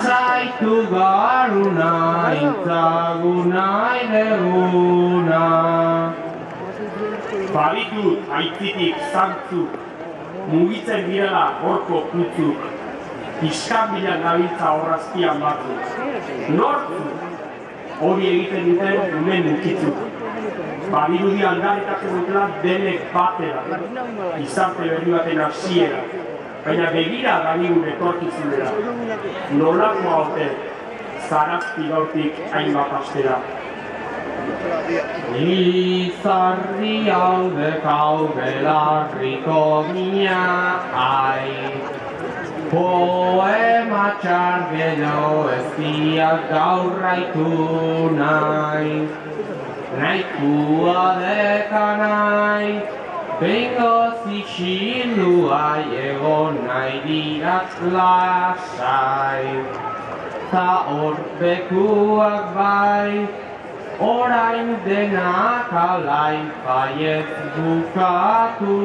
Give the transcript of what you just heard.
Lasaitu garuna, itzaguna ileguna. Baditut aitzitik zantzuk, mugitzen direla horko putzuk, iskanbilan gabiltza horrazkian batzuk. Nortzuk, hori egiten duten umen mukitzuk. Badirudi aldarrikatzen dutela denek batera, gizarte berri baten hasiera, baina begira gaigun etorkizunera. Nolakoa ote, zarazki gautik hainbat astera. Izarri hau belarriko mia, ai. Poema txar gero ez diak gaur raitu nahi. Nahikua deka nahi, behingoz itxiluai egon nahi dirat lasai. Ta hor bekuak bai, orain denak alai, baiet bukatu